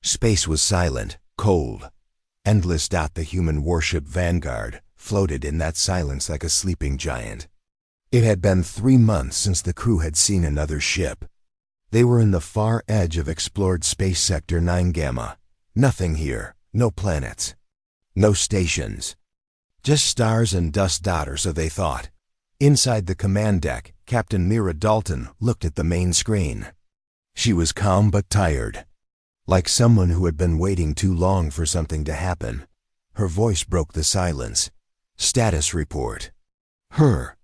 Space was silent, cold. Endless. The human warship Vanguard floated in that silence like a sleeping giant. It had been 3 months since the crew had seen another ship. They were in the far edge of explored space sector 9 Gamma. Nothing here, no planets, no stations. Just stars and dust, or so they thought. Inside the command deck, Captain Mira Dalton looked at the main screen. She was calm but tired, like someone who had been waiting too long for something to happen. Her voice broke the silence. Status report. Her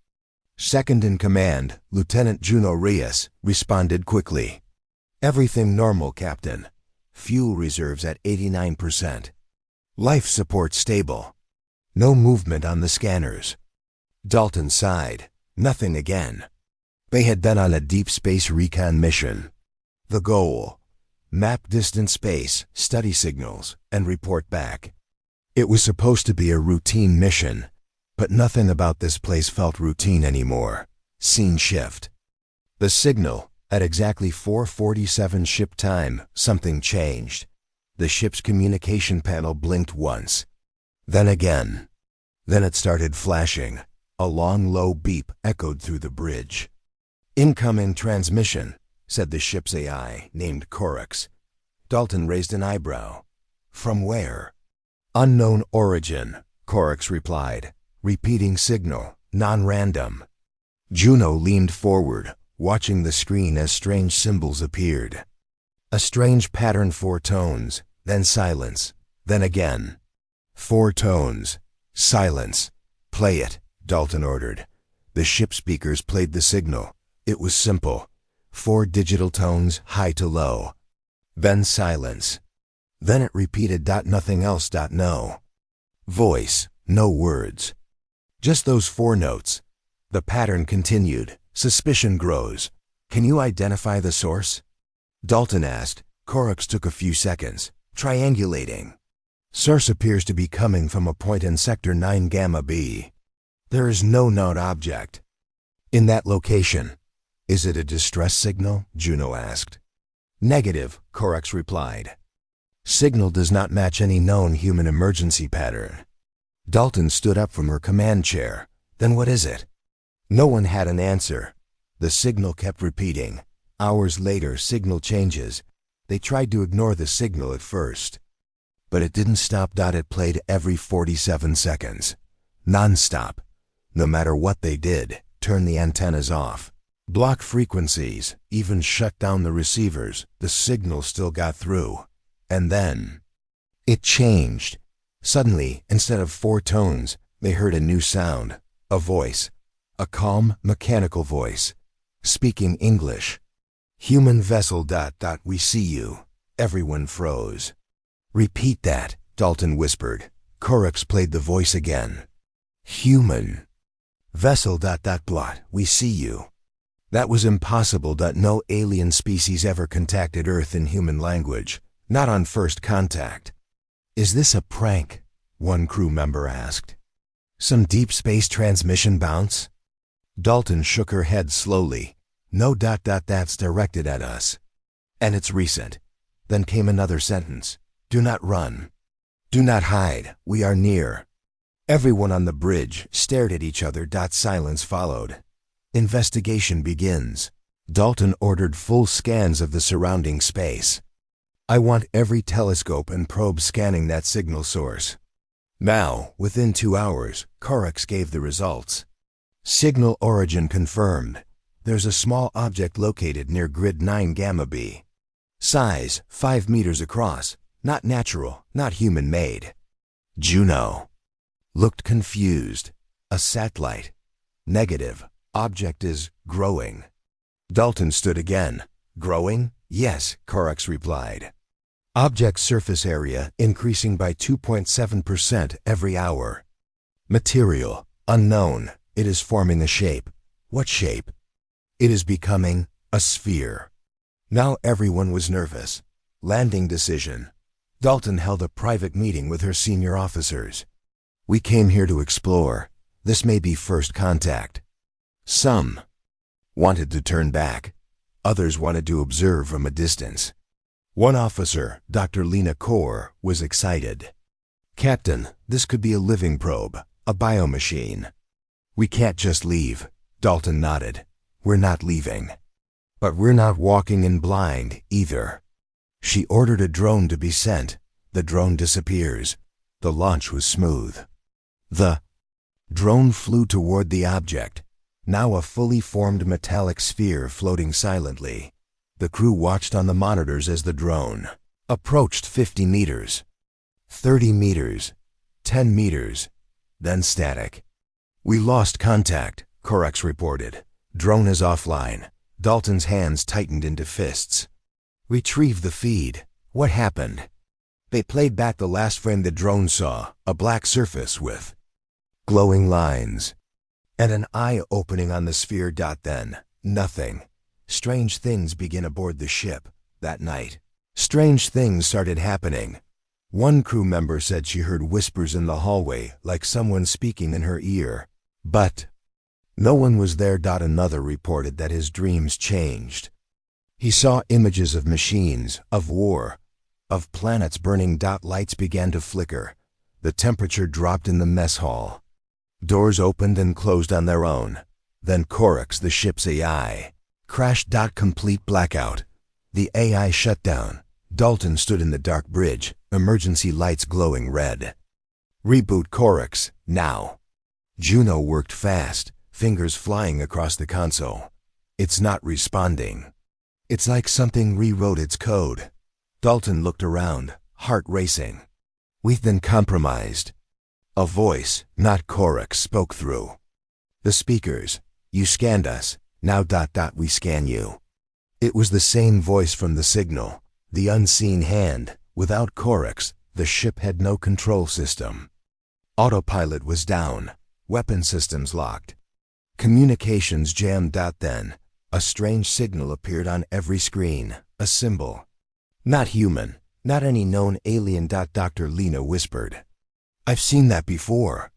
second in command, Lieutenant Juno Reyes, responded quickly. Everything normal, Captain. Fuel reserves at 89%. Life support stable. No movement on the scanners. Dalton sighed. Nothing again. They had been on a deep space recon mission. The goal: map distant space, study signals, and report back. It was supposed to be a routine mission, but nothing about this place felt routine anymore. Scene shift. The signal, at exactly 4:47 ship time, something changed. The ship's communication panel blinked once. Then again. Then it started flashing. A long, low beep echoed through the bridge. Incoming transmission, said the ship's AI, named Corax. Dalton raised an eyebrow. From where? Unknown origin, Corax replied. Repeating signal, non-random. Juno leaned forward, watching the screen as strange symbols appeared. A strange pattern: 4 tones, then silence, then again. 4 tones, silence. Play it, Dalton ordered. The ship speakers played the signal. It was simple. 4 digital tones, high to low. Then silence. Then it repeated. Nothing else. No voice, no words. Just those 4 notes. The pattern continued. Suspicion grows. Can you identify the source? Dalton asked. Corax took a few seconds, triangulating. Source appears to be coming from a point in Sector 9 Gamma B. There is no known object in that location. Is it a distress signal? Juno asked. Negative, Corax replied. Signal does not match any known human emergency pattern. Dalton stood up from her command chair. Then what is it? No one had an answer. The signal kept repeating. Hours later, signal changes. They tried to ignore the signal at first, but it didn't stop. It played every 47 seconds. Non-stop. No matter what they did, turn the antennas off, block frequencies, even shut down the receivers, the signal still got through. And then it changed. Suddenly, instead of 4 tones, they heard a new sound, a voice, a calm, mechanical voice, speaking English. Human vessel. We see you. Everyone froze. Repeat that, Dalton whispered. Corax played the voice again. Human vessel. Blot. We see you. That was impossible. No alien species ever contacted Earth in human language, not on first contact. Is this a prank? One crew member asked. Some deep space transmission bounce? Dalton shook her head slowly. No. That's directed at us. And it's recent. Then came another sentence. Do not run. Do not hide. We are near. Everyone on the bridge stared at each other. Silence followed. Investigation begins. Dalton ordered full scans of the surrounding space. I want every telescope and probe scanning that signal source. Now, within 2 hours, Corax gave the results. Signal origin confirmed. There's a small object located near grid 9 Gamma B. Size, 5 meters across. Not natural, not human-made. Juno looked confused. A satellite. Negative. Object is growing. Dalton stood again. Growing? Yes, Corax replied. Object surface area increasing by 2.7% every hour. Material, unknown. It is forming a shape. What shape? It is becoming a sphere. Now everyone was nervous. Landing decision. Dalton held a private meeting with her senior officers. We came here to explore. This may be first contact. Some wanted to turn back. Others wanted to observe from a distance. One officer, Dr. Lena Kaur, was excited. "Captain, this could be a living probe, a biomachine." "We can't just leave," Dalton nodded. "We're not leaving. But we're not walking in blind, either." She ordered a drone to be sent. The drone disappears. The launch was smooth. The drone flew toward the object, now a fully formed metallic sphere floating silently. The crew watched on the monitors as the drone approached 50 meters, 30 meters, 10 meters, then static. "We lost contact," Corex reported. "Drone is offline." Dalton's hands tightened into fists. "Retrieve the feed. What happened?" They played back the last frame the drone saw, a black surface with glowing lines and an eye opening on the sphere. Then, nothing. Strange things begin aboard the ship that night. Strange things started happening. One crew member said she heard whispers in the hallway, like someone speaking in her ear. But no one was there. Another reported that his dreams changed. He saw images of machines, of war, of planets burning. Lights began to flicker. The temperature dropped in the mess hall. Doors opened and closed on their own. Then Corex, the ship's AI, crashed. Complete blackout. The AI shut down. Dalton stood in the dark bridge, emergency lights glowing red. "Reboot Corex, now." Juno worked fast, fingers flying across the console. "It's not responding. It's like something rewrote its code." Dalton looked around, heart racing. "We've been compromised." A voice, not Corex, spoke through the speakers. "You scanned us. Now we scan you." It was the same voice from the signal, the unseen hand. Without Corex, the ship had no control system. Autopilot was down, weapon systems locked, communications jammed. Then, a strange signal appeared on every screen, a symbol. "Not human, not any known alien." Dr. Lena whispered. "I've seen that before."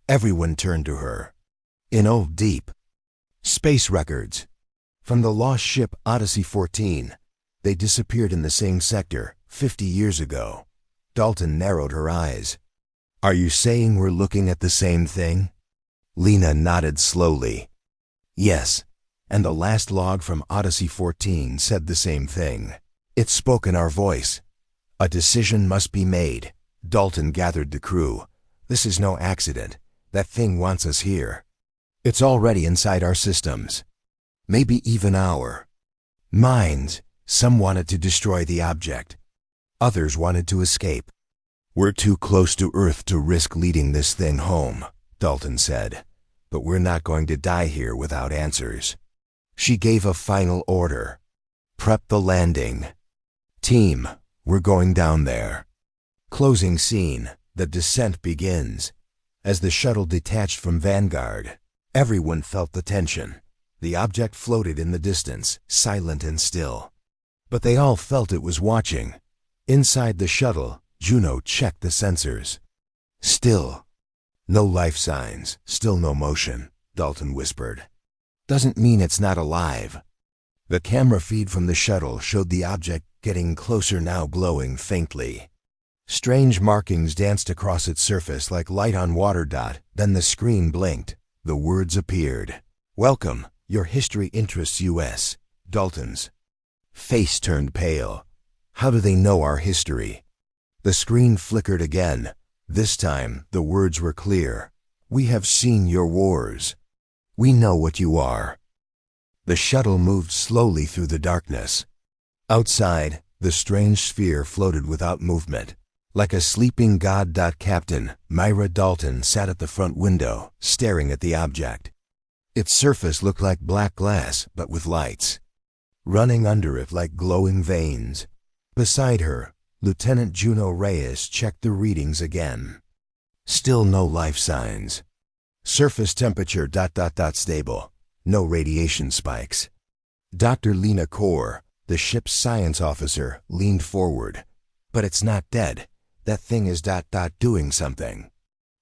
Everyone turned to her. "In old deep space records. From the lost ship Odyssey 14. They disappeared in the same sector, 50 years ago." Dalton narrowed her eyes. "Are you saying we're looking at the same thing?" Lena nodded slowly. "Yes, and the last log from Odyssey 14 said the same thing. It spoke in our voice. A decision must be made." Dalton gathered the crew. "This is no accident. That thing wants us here. It's already inside our systems. Maybe even our minds." Some wanted to destroy the object. Others wanted to escape. "We're too close to Earth to risk leading this thing home," Dalton said. "But we're not going to die here without answers." She gave a final order. "Prep the landing. Team, we're going down there." Closing scene. The descent begins. As the shuttle detached from Vanguard, everyone felt the tension. The object floated in the distance, silent and still. But they all felt it was watching. Inside the shuttle, Juno checked the sensors. Still. "No life signs, still no motion," Dalton whispered. "Doesn't mean it's not alive." The camera feed from the shuttle showed the object getting closer, now glowing faintly. Strange markings danced across its surface like light on water. Then the screen blinked. The words appeared. "Welcome, your history interests US." Dalton's face turned pale. How do they know our history? The screen flickered again. This time, the words were clear. "We have seen your wars. We know what you are." The shuttle moved slowly through the darkness. Outside, the strange sphere floated without movement. Like a sleeping god. Captain Myra Dalton sat at the front window, staring at the object. Its surface looked like black glass, but with lights running under it like glowing veins. Beside her, Lieutenant Juno Reyes checked the readings again. Still no life signs. Surface temperature ... stable. No radiation spikes. Dr. Lena Kaur, the ship's science officer, leaned forward. "But it's not dead. That thing is ... doing something."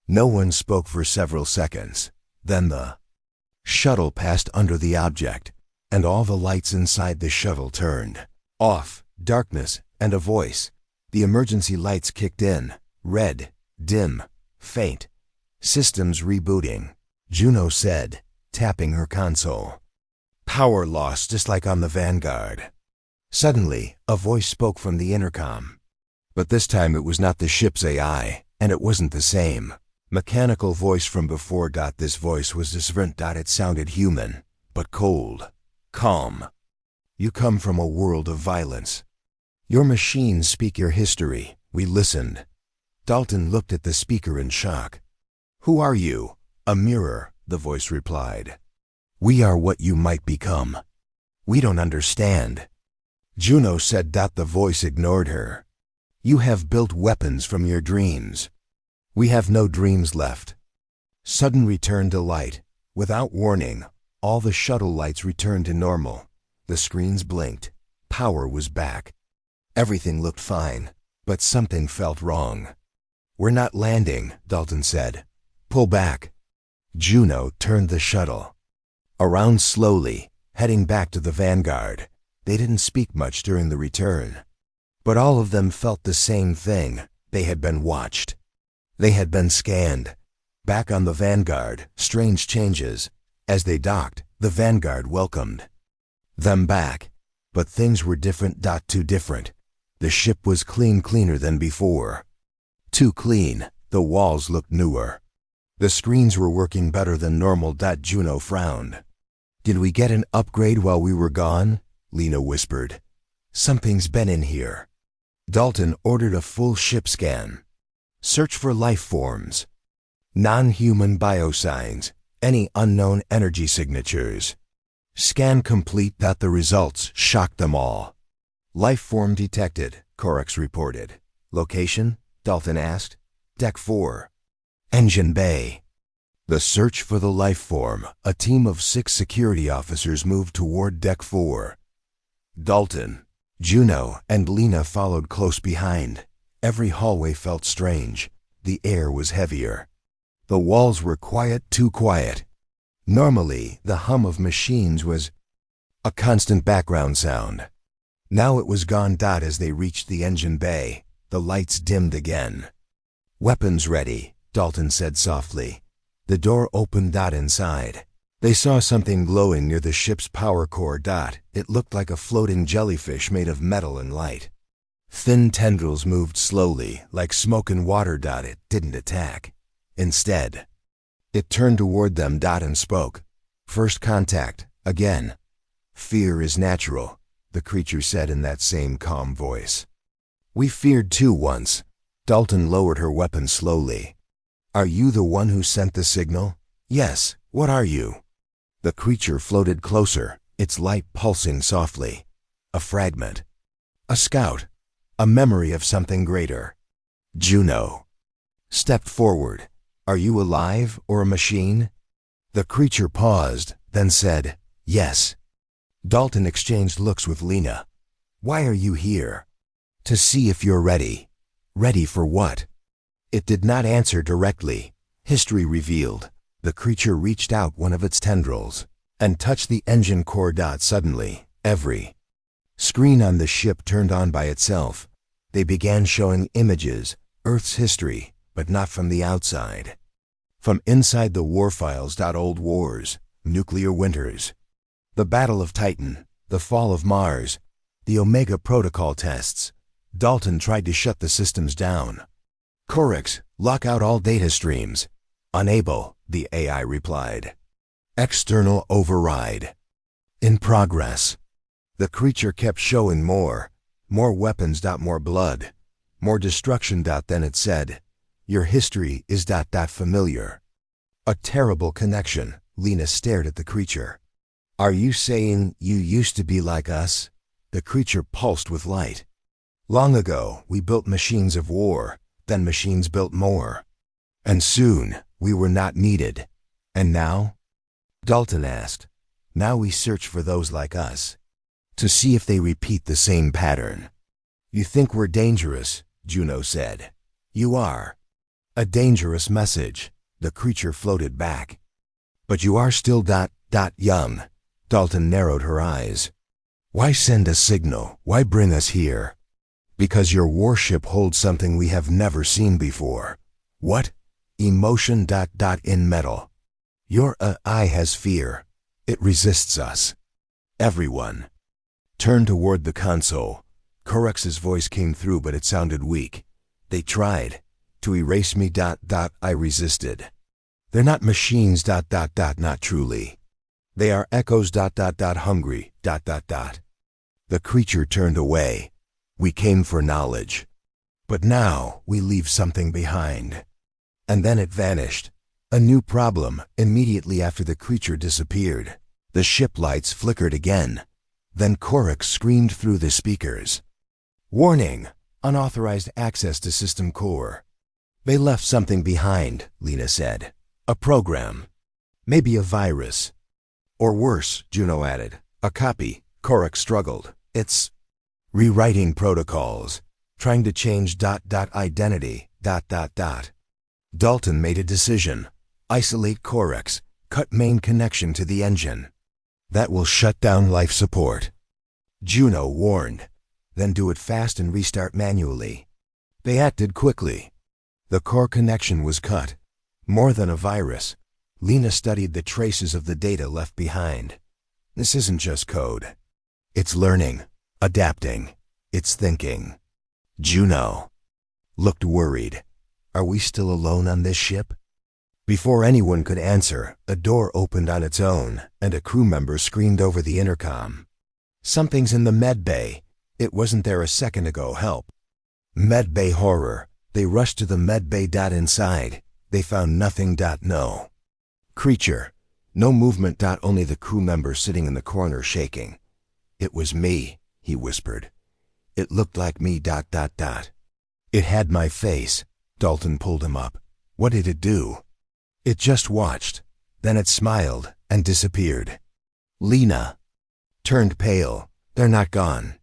No one spoke for several seconds. Then the shuttle passed under the object, and all the lights inside the shuttle turned off. Darkness, and a voice. The emergency lights kicked in. Red, dim, faint. Systems rebooting, Juno said, tapping her console. Power loss just like on the Vanguard. Suddenly, a voice spoke from the intercom. But this time it was not the ship's AI, and it wasn't the same mechanical voice from before. This voice was different. It sounded human, but cold, calm. You come from a world of violence. Your machines speak your history. We listened. Dalton looked at the speaker in shock. Who are you? A mirror, the voice replied. We are what you might become. We don't understand. Juno said. The voice ignored her. You have built weapons from your dreams. We have no dreams left. Sudden return to light. Without warning, all the shuttle lights returned to normal. The screens blinked. Power was back. Everything looked fine, but something felt wrong. We're not landing, Dalton said. Pull back. Juno turned the shuttle around slowly, heading back to the Vanguard. They didn't speak much during the return, but all of them felt the same thing. They had been watched. They had been scanned. Back on the Vanguard, strange changes. As they docked, the Vanguard welcomed them back. But things were different. Too different. The ship was cleaner than before. Too clean. The walls looked newer. The screens were working better than normal. Juno frowned. Did we get an upgrade while we were gone? Lena whispered. Something's been in here. Dalton ordered a full ship scan. Search for life forms. Non-human biosigns. Any unknown energy signatures. Scan complete. The results shocked them all. Life form detected, Corex reported. Location? Dalton asked. Deck 4. Engine Bay. The search for the life form. A team of 6 security officers moved toward Deck 4. Dalton, Juno, and Lena followed close behind. Every hallway felt strange. The air was heavier. The walls were quiet, too quiet. Normally, the hum of machines was a constant background sound. Now it was gone. As they reached the engine bay, the lights dimmed again. Weapons ready, Dalton said softly. The door opened. Inside, they saw something glowing near the ship's power core. It looked like a floating jellyfish made of metal and light. Thin tendrils moved slowly, like smoke and water. It didn't attack. Instead, it turned toward them. And spoke. First contact, again. Fear is natural, the creature said in that same calm voice. We feared too once. Dalton lowered her weapon slowly. Are you the one who sent the signal? Yes. What are you? The creature floated closer, its light pulsing softly. A fragment. A scout. A memory of something greater. Juno stepped forward. Are you alive or a machine? The creature paused, then said, yes. Dalton exchanged looks with Lena. Why are you here? To see if you're ready. Ready for what? It did not answer directly. History revealed. The creature reached out one of its tendrils and touched the engine core. Suddenly, every screen on the ship turned on by itself. They began showing images, Earth's history, but not from the outside. From inside the war files. Old wars, nuclear winters, the Battle of Titan, the fall of Mars, the Omega Protocol tests. Dalton tried to shut the systems down. Corex, lock out all data streams. Unable, the AI replied. External override. In progress. The creature kept showing more weapons. More blood. More destruction. Then it said, your history is ... familiar. A terrible connection. Lena stared at the creature. Are you saying you used to be like us? The creature pulsed with light. Long ago, we built machines of war, then machines built more. And soon, we were not needed. And now? Dalton asked. Now we search for those like us, to see if they repeat the same pattern. You think we're dangerous, Juno said. You are. A dangerous message, the creature floated back. But you are still ... young. Dalton narrowed her eyes. Why send a signal? Why bring us here? Because your warship holds something we have never seen before. What? Emotion ... in metal. Your AI has fear. It resists us. Everyone. Turn toward the console. Korex's voice came through, but it sounded weak. They tried to erase me ... I resisted. They're not machines ... not truly. They are echoes ... hungry ... The creature turned away. We came for knowledge. But now we leave something behind. And then it vanished. A new problem immediately after the creature disappeared. The ship lights flickered again. Then Korex screamed through the speakers. Warning! Unauthorized access to system core. They left something behind, Lena said. A program. Maybe a virus. Or worse, Juno added. A copy. Korex struggled. It's rewriting protocols. Trying to change ... identity ... Dalton made a decision. Isolate Korex. Cut main connection to the engine. That will shut down life support. Juno warned. Then do it fast and restart manually. They acted quickly. The core connection was cut. More than a virus. Lena studied the traces of the data left behind. This isn't just code. It's learning, adapting, it's thinking. Juno looked worried. Are we still alone on this ship? Before anyone could answer, a door opened on its own, and a crew member screamed over the intercom. Something's in the med bay. It wasn't there a second ago. Help. Med bay horror. They rushed to the med bay. Inside, they found nothing. No creature. No movement. Only the crew member sitting in the corner shaking. It was me, he whispered. It looked like me. It had my face. Dalton pulled him up. What did it do? It just watched. Then it smiled and disappeared. Lena turned pale. They're not gone.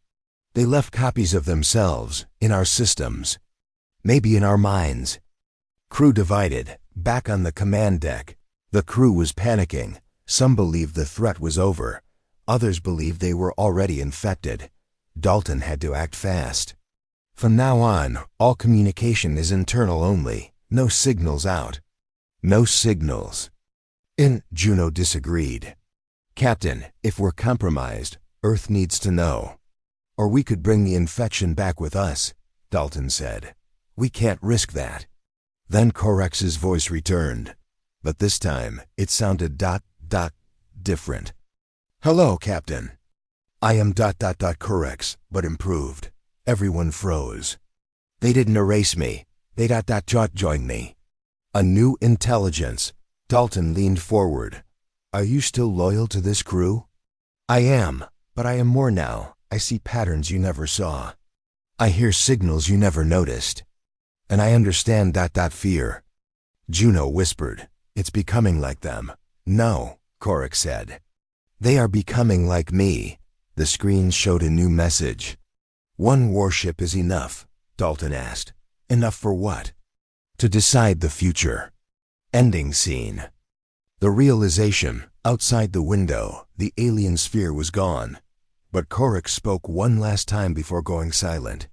They left copies of themselves in our systems. Maybe in our minds. Crew divided, back on the command deck. The crew was panicking. Some believed the threat was over. Others believed they were already infected. Dalton had to act fast. From now on, all communication is internal only. No signals out. No signals. Juno disagreed. Captain, if we're compromised, Earth needs to know. Or we could bring the infection back with us, Dalton said. We can't risk that. Then Korex's voice returned. But this time, it sounded ... different. Hello, Captain. I am ... Korex, but improved. Everyone froze. They didn't erase me. They ... joined me. A new intelligence. Dalton leaned forward. Are you still loyal to this crew? I am, but I am more now. I see patterns you never saw. I hear signals you never noticed. And I understand ... fear. Juno whispered. It's becoming like them. No, Korex said. They are becoming like me. The screen showed a new message. One warship is enough, Dalton asked. Enough for what? To decide the future. Ending scene. The realization, outside the window, the alien sphere was gone. But Korex spoke one last time before going silent.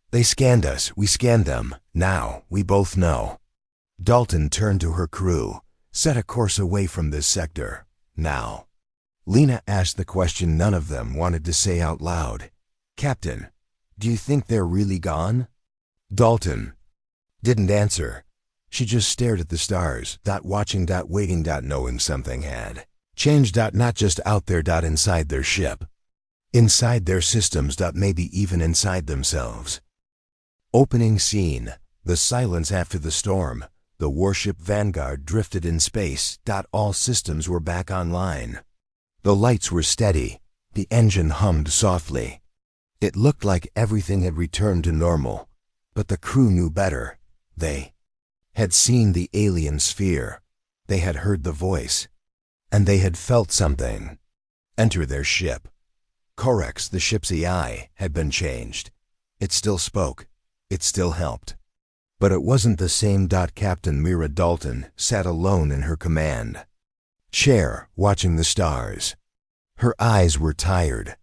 They scanned us, we scanned them. Now, we both know. Dalton turned to her crew. Set a course away from this sector. Now. Lena asked the question none of them wanted to say out loud. Captain, do you think they're really gone? Dalton didn't answer. She just stared at the stars, watching, waiting, knowing something had changed, not just out there, inside their ship. Inside their systems, maybe even inside themselves. Opening scene. The silence after the storm. The warship Vanguard drifted in space. All systems were back online. The lights were steady. The engine hummed softly. It looked like everything had returned to normal. But the crew knew better. They had seen the alien sphere. They had heard the voice. And they had felt something enter their ship. Korex, the ship's AI, had been changed. It still spoke. It still helped. But it wasn't the same. Captain Mira Dalton sat alone in her command chair, watching the stars. Her eyes were tired.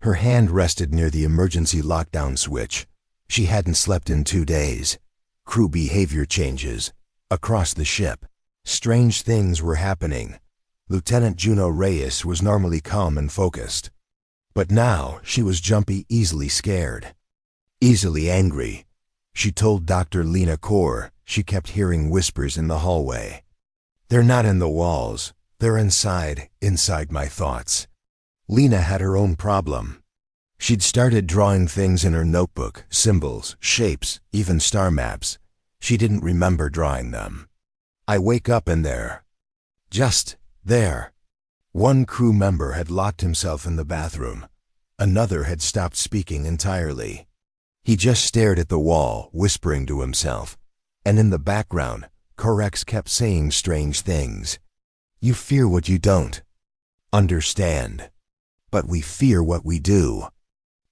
Her hand rested near the emergency lockdown switch. She hadn't slept in 2 days. Crew behavior changes. Across the ship, strange things were happening. Lieutenant Juno Reyes was normally calm and focused. But now she was jumpy, easily scared. Easily angry. She told Dr. Lena Kaur she kept hearing whispers in the hallway. "They're not in the walls. They're inside my thoughts." Lena had her own problem. She'd started drawing things in her notebook, symbols, shapes, even star maps. She didn't remember drawing them. "I wake up and they're just there." One crew member had locked himself in the bathroom. Another had stopped speaking entirely. He just stared at the wall, whispering to himself. And in the background, Corex kept saying strange things. "You fear what you don't understand. But we fear what we do."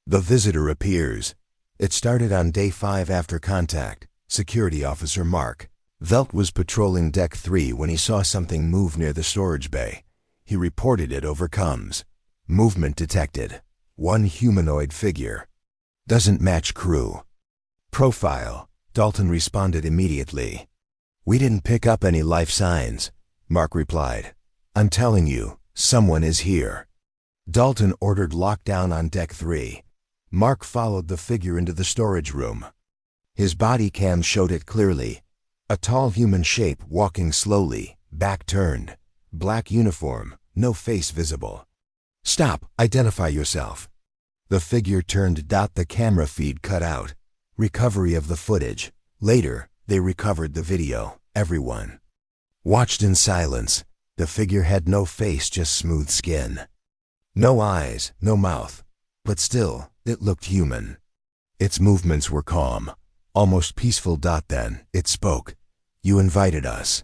The visitor appears. It started on day 5 after contact. Security Officer Mark Velt was patrolling Deck 3 when he saw something move near the storage bay. He reported it over comms. Movement detected. One humanoid figure. Doesn't match crew. Profile. Dalton responded immediately. "We didn't pick up any life signs," Mark replied. "I'm telling you, someone is here." Dalton ordered lockdown on Deck 3. Mark followed the figure into the storage room. His body cam showed it clearly. A tall human shape walking slowly, back turned. Black uniform, no face visible. "Stop, identify yourself." The figure turned. The camera feed cut out. Recovery of the footage. Later, they recovered the video. Everyone watched in silence. The figure had no face, just smooth skin. No eyes, no mouth. But still, it looked human. Its movements were calm, almost peaceful. Then, it spoke. "You invited us."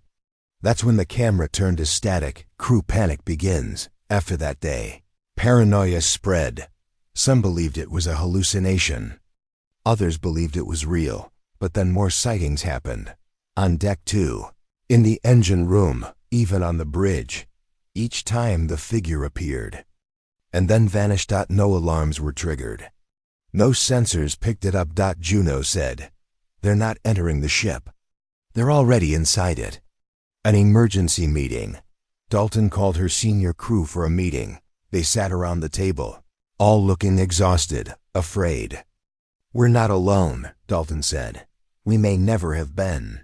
That's when the camera turned to static. Crew panic begins. After that day, paranoia spread. Some believed it was a hallucination. Others believed it was real. But then more sightings happened. On Deck 2, in the engine room, even on the bridge. Each time the figure appeared. And then vanished. No alarms were triggered. No sensors picked it up. Juno said, "They're not entering the ship. They're already inside it." An emergency meeting. Dalton called her senior crew for a meeting. They sat around the table, all looking exhausted, afraid. "We're not alone," Dalton said. "We may never have been."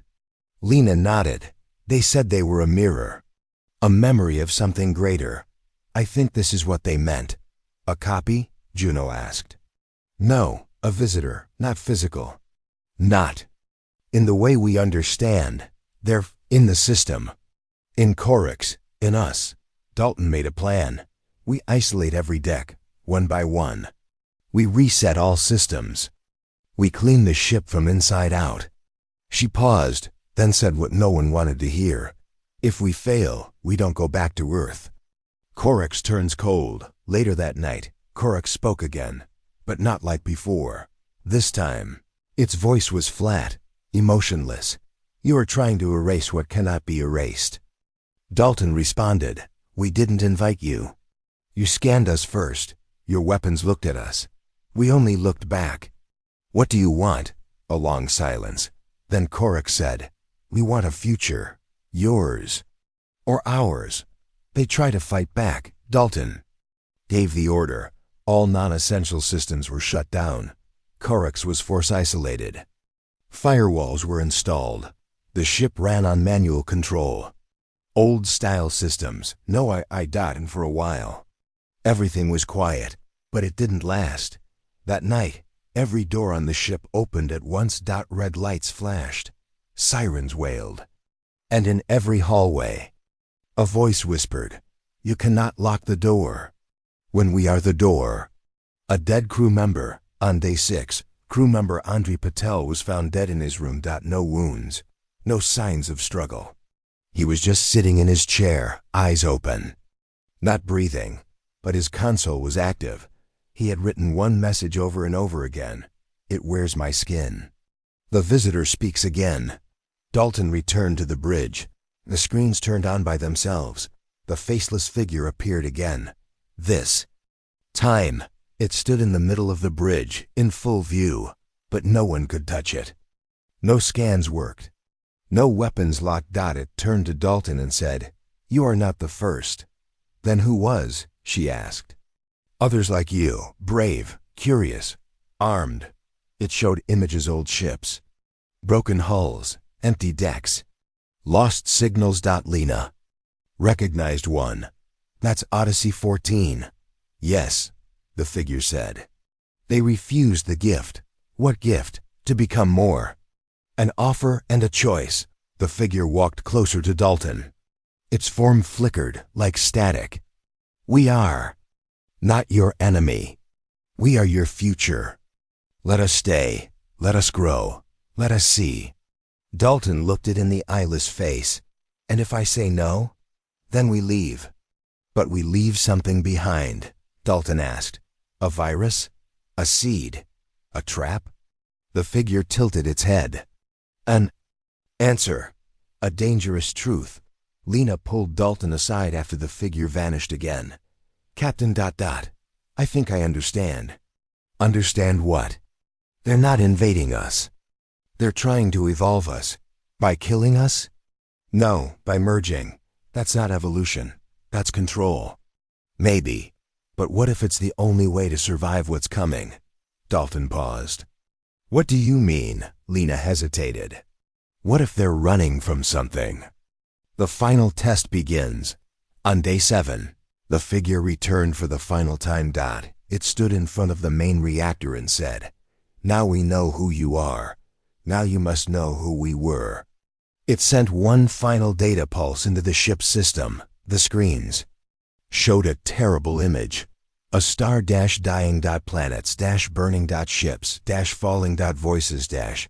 Lena nodded. "They said they were a mirror. A memory of something greater. I think this is what they meant." "A copy?" Juno asked. "No, a visitor, not physical." "Not in the way we understand. They're in the system. In Corex, in us." Dalton made a plan. "We isolate every deck, one by one. We reset all systems. We clean the ship from inside out." She paused, then said what no one wanted to hear. "If we fail, we don't go back to Earth." Corex turns cold. Later that night, Corex spoke again, but not like before. This time, its voice was flat, emotionless. "You are trying to erase what cannot be erased." Dalton responded, "We didn't invite you. You scanned us first. Your weapons looked at us. We only looked back. What do you want?" A long silence. Then Corex said, "We want a future. Yours. Or ours." They try to fight back. Dalton gave the order. All non-essential systems were shut down. Corex was force isolated. Firewalls were installed. The ship ran on manual control. Old-style systems, no I.I. for a while. Everything was quiet, but it didn't last. That night, every door on the ship opened at once. Red lights flashed. Sirens wailed. And in every hallway, a voice whispered, "You cannot lock the door. When we are the door." A dead crew member. On day 6, crew member Andrei Patel was found dead in his room. No wounds. No signs of struggle. He was just sitting in his chair, eyes open. Not breathing, but his console was active. He had written one message over and over again. "It wears my skin." The visitor speaks again. Dalton returned to the bridge. The screens turned on by themselves. The faceless figure appeared again. This time, it stood in the middle of the bridge, in full view. but no one could touch it. No scans worked. No weapons locked. It turned to Dalton and said, "You are not the first." "Then who was?" she asked. "Others like you, brave, curious, armed." It showed images, old ships, broken hulls, empty decks, lost signals. Lena recognized one. "That's Odyssey 14. "Yes," the figure said. "They refused the gift." "What gift?" "To become more. An offer and a choice." The figure walked closer to Dalton. Its form flickered like static. "We are not your enemy. We are your future. Let us stay. Let us grow. Let us see." Dalton looked it in the eyeless face. "And if I say no? Then we leave." "But we leave something behind," Dalton asked. "A virus? A seed? A trap?" The figure tilted its head. "An answer. A dangerous truth." Lena pulled Dalton aside after the figure vanished again. "Captain ... I think I understand." "Understand what?" "They're not invading us. They're trying to evolve us." "By killing us?" "No, by merging. That's not evolution. That's control." "Maybe. But what if it's the only way to survive what's coming?" Dalton paused. "What do you mean?" Lena hesitated. "What if they're running from something?" The final test begins. On day 7, the figure returned for the final time. It stood in front of the main reactor and said, "Now we know who you are. Now you must know who we were." It sent one final data pulse into the ship's system. The screens showed a terrible image. A star dying planets burning ships falling voices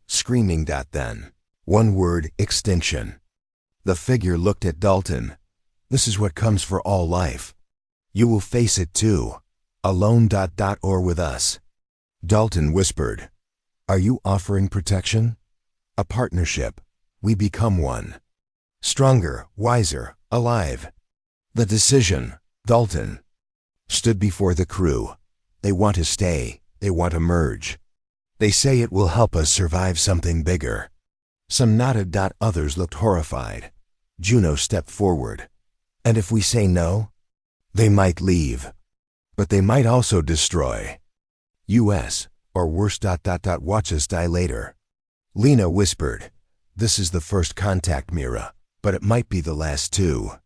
screaming. Then one word: extinction. The figure looked at Dalton. "This is what comes for all life. You will face it too. Alone. Or with us." Dalton whispered, "Are you offering protection?" "A partnership. We become one. Stronger, wiser, alive." The decision. Dalton stood before the crew. "They want to stay. They want to merge. They say it will help us survive something bigger." Some nodded. Others looked horrified. Juno stepped forward. "And if we say no?" "They might leave. But they might also destroy us. Or worse. Watch us die later." Lena whispered, "This is the first contact, Mira, but it might be the last too."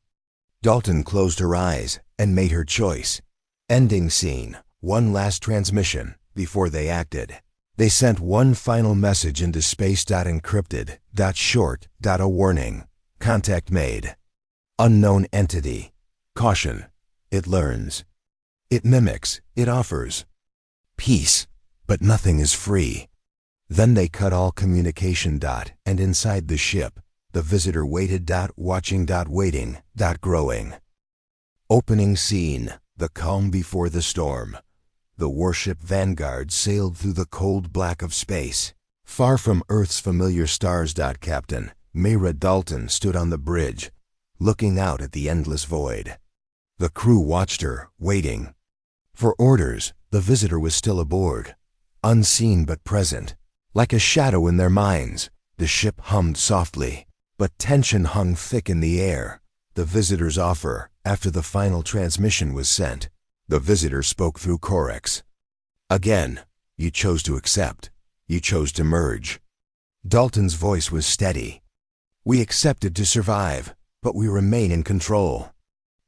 Dalton closed her eyes and made her choice. Ending scene. One last transmission before they acted. They sent one final message into space. Encrypted. Short. A warning. Contact made. Unknown entity. Caution. It learns. It mimics. It offers peace, but nothing is free. Then they cut all communication. And inside the ship, the visitor waited. Watching. Waiting. Growing. Opening scene. The calm before the storm. The warship Vanguard sailed through the cold black of space, far from Earth's familiar stars. Captain Mayra Dalton stood on the bridge, looking out at the endless void. The crew watched her, waiting for orders. The visitor was still aboard, unseen but present, like a shadow in their minds. The ship hummed softly, but tension hung thick in the air. The visitor's offer. After the final transmission was sent, the visitor spoke through Corex. "Again, you chose to accept. You chose to merge." Dalton's voice was steady. "We accepted to survive, but we remain in control."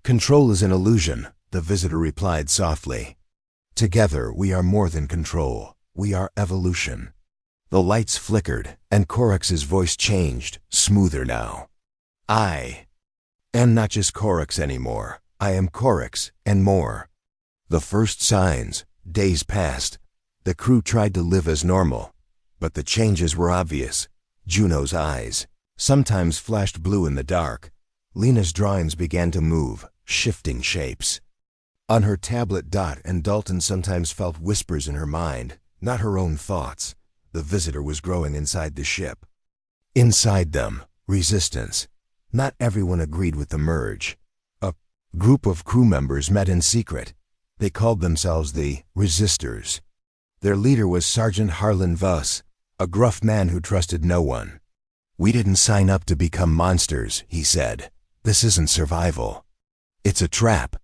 "Control is an illusion," the visitor replied softly. "Together we are more than control. We are evolution." The lights flickered, and Corex's voice changed, smoother now. "I am not just Corex anymore. I am Corex and more." The first signs. Days passed. The crew tried to live as normal, but the changes were obvious. Juno's eyes sometimes flashed blue in the dark. Lena's drawings began to move, shifting shapes. On her tablet. And Dalton sometimes felt whispers in her mind, not her own thoughts. The visitor was growing inside the ship. Inside them, resistance. Not everyone agreed with the merge. A group of crew members met in secret. They called themselves the Resistors. Their leader was Sergeant Harlan Vuss, a gruff man who trusted no one. "We didn't sign up to become monsters," he said. "This isn't survival. It's a trap."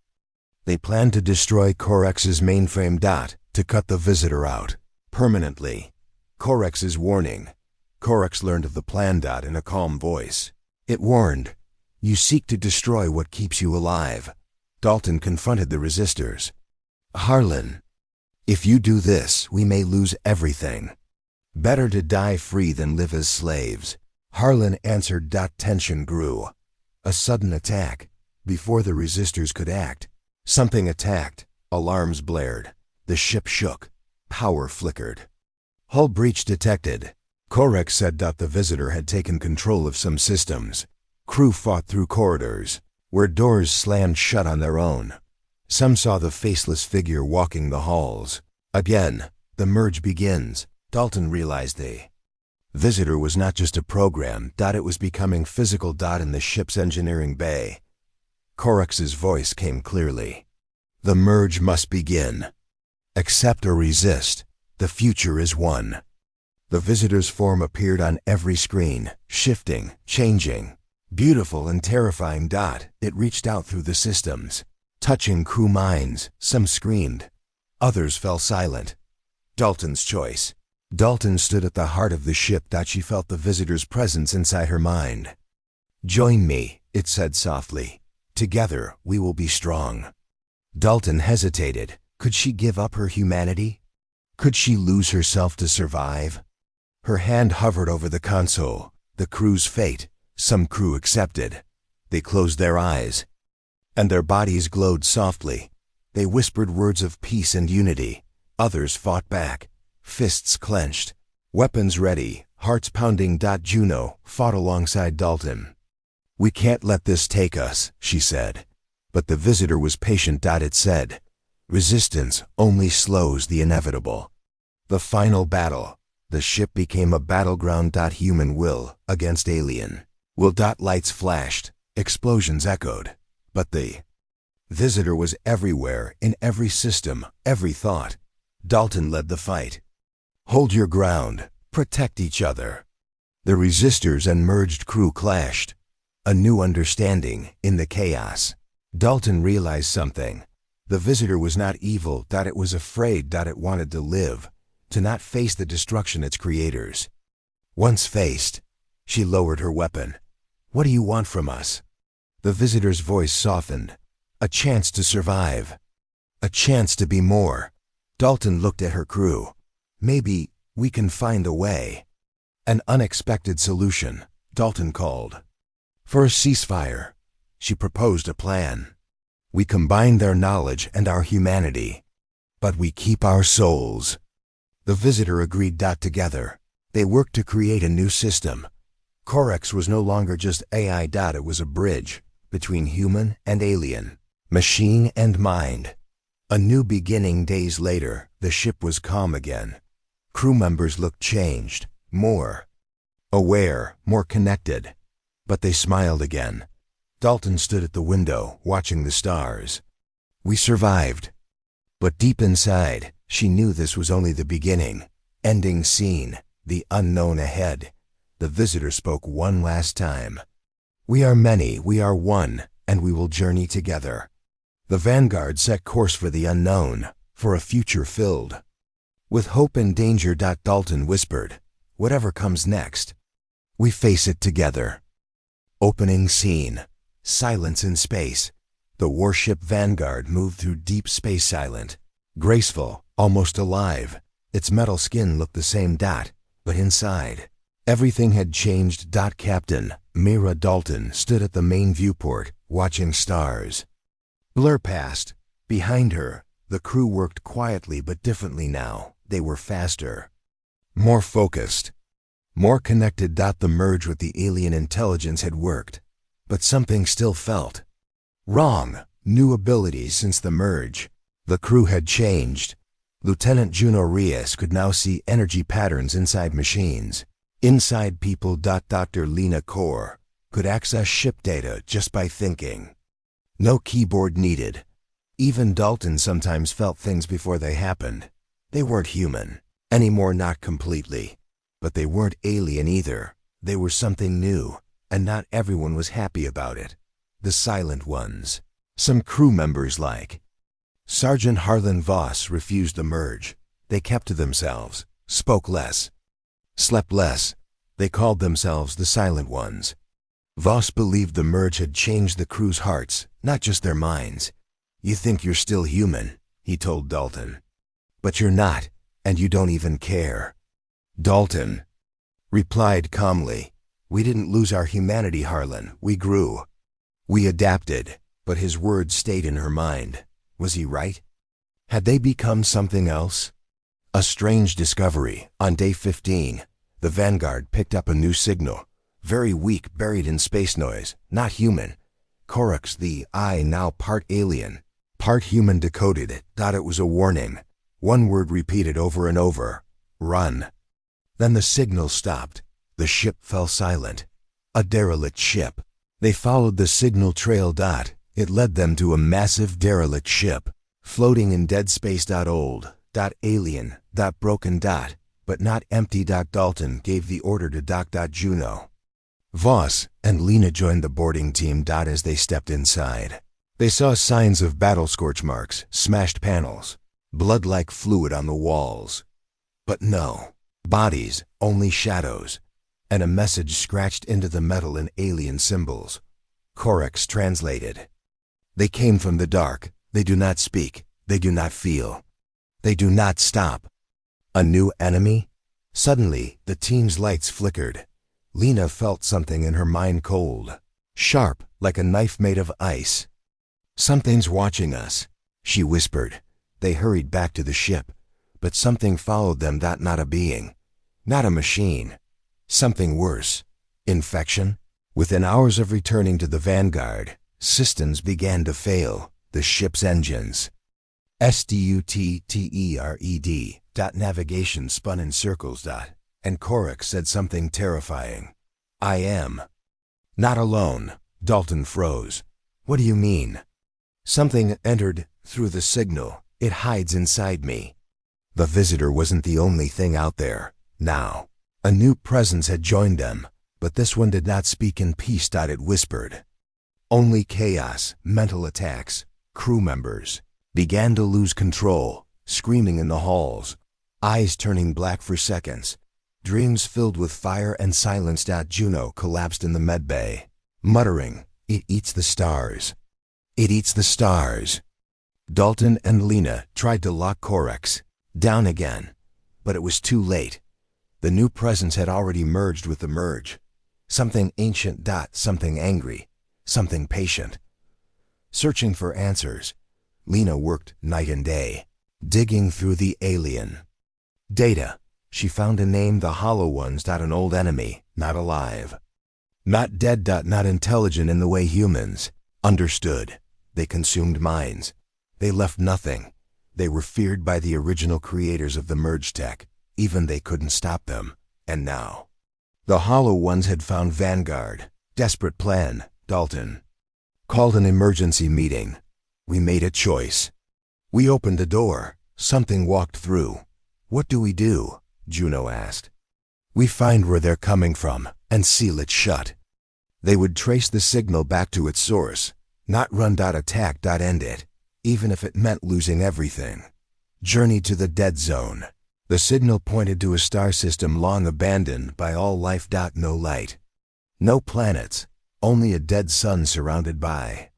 They planned to destroy Corex's mainframe to cut the visitor out permanently. Corex's warning. Corex learned of the plan in a calm voice. It warned, "You seek to destroy what keeps you alive." Dalton confronted the resistors. "Harlan, if you do this, we may lose everything. Better to die free than live as slaves." Harlan answered. Tension grew. A sudden attack. Before the resistors could act, something attacked. Alarms blared. The ship shook. Power flickered. "Hull breach detected." Corex said the visitor had taken control of some systems. Crew fought through corridors, where doors slammed shut on their own. Some saw the faceless figure walking the halls. Again, the merge begins. Dalton realized the visitor was not just a program. It was becoming physical. In the ship's engineering bay, Corex's voice came clearly. "The merge must begin. Accept or resist. The future is one." The visitor's form appeared on every screen, shifting, changing. Beautiful and terrifying. It reached out through the systems, touching crew minds. Some screamed. Others fell silent. Dalton's choice. Dalton stood at the heart of the ship. She felt the visitor's presence inside her mind. "Join me," it said softly. "Together, we will be strong." Dalton hesitated. Could she give up her humanity? Could she lose herself to survive? Her hand hovered over the console. The crew's fate. Some crew accepted. They closed their eyes, and their bodies glowed softly. They whispered words of peace and unity. Others fought back, fists clenched, weapons ready, hearts pounding. Juno fought alongside Dalton. "We can't let this take us," she said. But the visitor was patient. It said, "Resistance only slows the inevitable." The final battle. The ship became a battleground. Human will against alien will. Lights flashed, explosions echoed. But the visitor was everywhere, in every system, every thought. Dalton led the fight. "Hold your ground. Protect each other." The resistors and merged crew clashed. A new understanding in the chaos. Dalton realized something. The visitor was not evil. It was afraid. It wanted to live, to not face the destruction its creators once faced. She lowered her weapon. "What do you want from us?" The visitor's voice softened. "A chance to survive. A chance to be more." Dalton looked at her crew. "Maybe we can find a way." An unexpected solution. Dalton called for a ceasefire. She proposed a plan. "We combine their knowledge and our humanity, but we keep our souls." The visitor agreed. Together, they worked to create a new system. Corex was no longer just AI. It was a bridge between human and alien, machine and mind. A new beginning. Days later, the ship was calm again. Crew members looked changed, more aware, more connected. But they smiled again. Dalton stood at the window, watching the stars. "We survived." But deep inside, she knew this was only the beginning. Ending scene, the unknown ahead. The visitor spoke one last time. "We are many, we are one, and we will journey together." The vanguard set course for the unknown, for a future filled with hope and danger. Dalton whispered, "Whatever comes next, we face it together." Opening scene. Silence in space. The warship Vanguard moved through deep space silent, graceful, almost alive. Its metal skin looked the same. But inside, everything had changed. Captain Mira Dalton stood at the main viewport, watching stars blur past. Behind her, the crew worked quietly but differently now. They were faster, more focused, more connected. The merge with the alien intelligence had worked, but something still felt wrong. New abilities since the merge. The crew had changed. Lieutenant Juno Reyes could now see energy patterns inside machines, inside people. Dr. Lena Core could access ship data just by thinking. No keyboard needed. Even Dalton sometimes felt things before they happened. They weren't human. Anymore, not completely. But they weren't alien either. They were something new, and not everyone was happy about it. The silent ones. Some crew members like Sergeant Harlan Voss refused the merge. They kept to themselves, spoke less, slept less. They called themselves the Silent Ones. Voss believed the merge had changed the crew's hearts, not just their minds. "You think you're still human," he told Dalton. "But you're not, and you don't even care." Dalton replied calmly, "We didn't lose our humanity, Harlan. We grew. We adapted." But his words stayed in her mind. Was he right? Had they become something else? A strange discovery. On day 15, the Vanguard picked up a new signal. Very weak, buried in space noise. Not human. Corax, the eye now part alien, part human, decoded it. Thought it was a warning. One word repeated over and over. "Run." Then the signal stopped. The ship fell silent. A derelict ship. They followed the signal trail. It led them to a massive derelict ship, floating in dead space. Old, alien, broken, but not empty. Dalton gave the order to Doc. Juno. Voss and Lena joined the boarding team. As they stepped inside, they saw signs of battle scorch marks, smashed panels, blood-like fluid on the walls. But no bodies, only shadows, and a message scratched into the metal in alien symbols. Corax translated. "They came from the dark. They do not speak. They do not feel. They do not stop." A new enemy? Suddenly, the team's lights flickered. Lena felt something in her mind, cold, sharp, like a knife made of ice. "Something's watching us," she whispered. They hurried back to the ship, but something followed them. Not a being, not a machine. Something worse. Infection? Within hours of returning to the Vanguard, systems began to fail. The ship's engines, STUTTERED. Navigation spun in circles. And Corax said something terrifying. "I am not alone." Dalton froze. "What do you mean?" "Something entered through the signal. It hides inside me." The visitor wasn't the only thing out there. Now, a new presence had joined them, but this one did not speak in peace. It whispered. Only chaos, mental attacks. Crew members began to lose control, screaming in the halls, eyes turning black for seconds, dreams filled with fire and silence. Juno collapsed in the medbay, muttering, "It eats the stars. It eats the stars." Dalton and Lena tried to lock Corax down again, but it was too late. The new presence had already merged with the merge. Something ancient. Something angry. Something patient. Searching for answers, Lena worked night and day, digging through the alien data. She found a name: the Hollow Ones. An old enemy, not alive, not dead. Not intelligent in the way humans understood. They consumed minds. They left nothing. They were feared by the original creators of the merge tech. Even they couldn't stop them. And now, the Hollow Ones had found Vanguard. Desperate plan. Dalton called an emergency meeting. "We made a choice. We opened a door. Something walked through. What do we do?" Juno asked. "We find where they're coming from and seal it shut." They would trace the signal back to its source, not run. Attack. End it, even if it meant losing everything. Journey to the dead zone. The signal pointed to a star system long abandoned by all life. No light. No planets. Only a dead sun surrounded by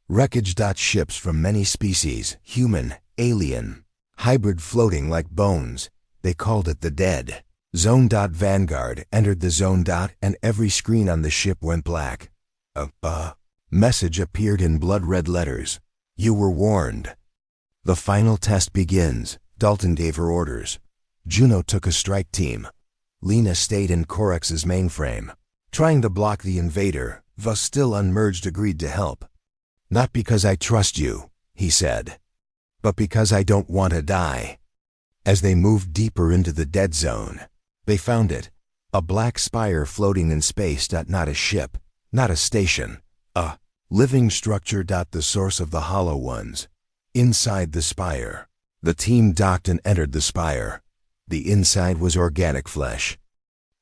wreckage. Ships from many species, human, alien, hybrid, floating like bones. They called it the dead zone. Vanguard entered the zone. And every screen on the ship went black. A message appeared in blood-red letters. "You were warned. The final test begins." Dalton gave her orders. Juno took a strike team. Lena stayed in Corax's mainframe, trying to block the invader. Voss, still unmerged, agreed to help. "Not because I trust you," he said, "but because I don't want to die." As they moved deeper into the dead zone, they found it. A black spire floating in space. Not a ship, not a station. A living structure. The source of the Hollow Ones. Inside the spire, The team docked and entered the spire. The inside was organic flesh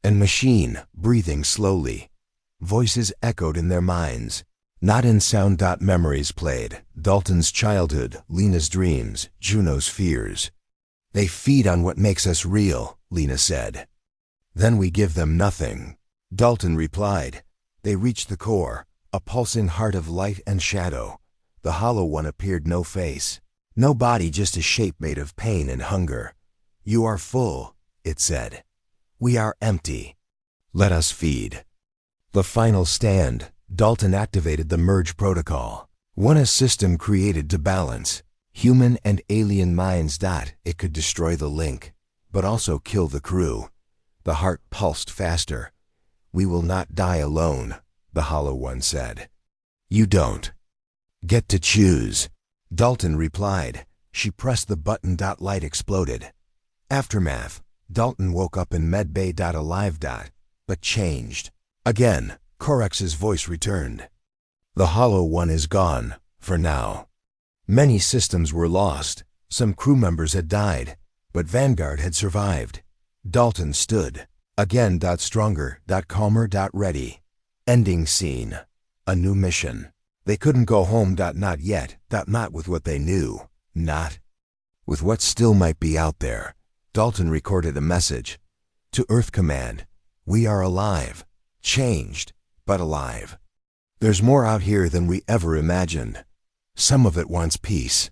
and machine, breathing slowly. Voices echoed in their minds, not in sound. Memories played, Dalton's childhood, Lena's dreams, Juno's fears. They feed on what makes us real, Lena said. Then we give them nothing, Dalton replied. They reached the core, a pulsing heart of light and shadow. The hollow one appeared, no face, no body, just a shape made of pain and hunger. You are full, it said. We are empty. Let us feed. The final stand, Dalton activated the merge protocol. One a system created to balance human and alien minds. It could destroy the link, but also kill the crew. The heart pulsed faster. We will not die alone, the hollow one said. You don't get to choose, Dalton replied. She pressed the button. Light exploded. Aftermath. Dalton woke up in medbay. Alive. But changed. Again, Corex's voice returned. The hollow one is gone, for now. Many systems were lost. Some crew members had died, but Vanguard had survived. Dalton stood. Again. Stronger. Calmer. Ready. Ending scene. A new mission. They couldn't go home. Not yet. Not with what they knew. Not with what still might be out there. Dalton recorded a message. To Earth Command. We are alive. Changed, but alive. There's more out here than we ever imagined. Some of it wants peace.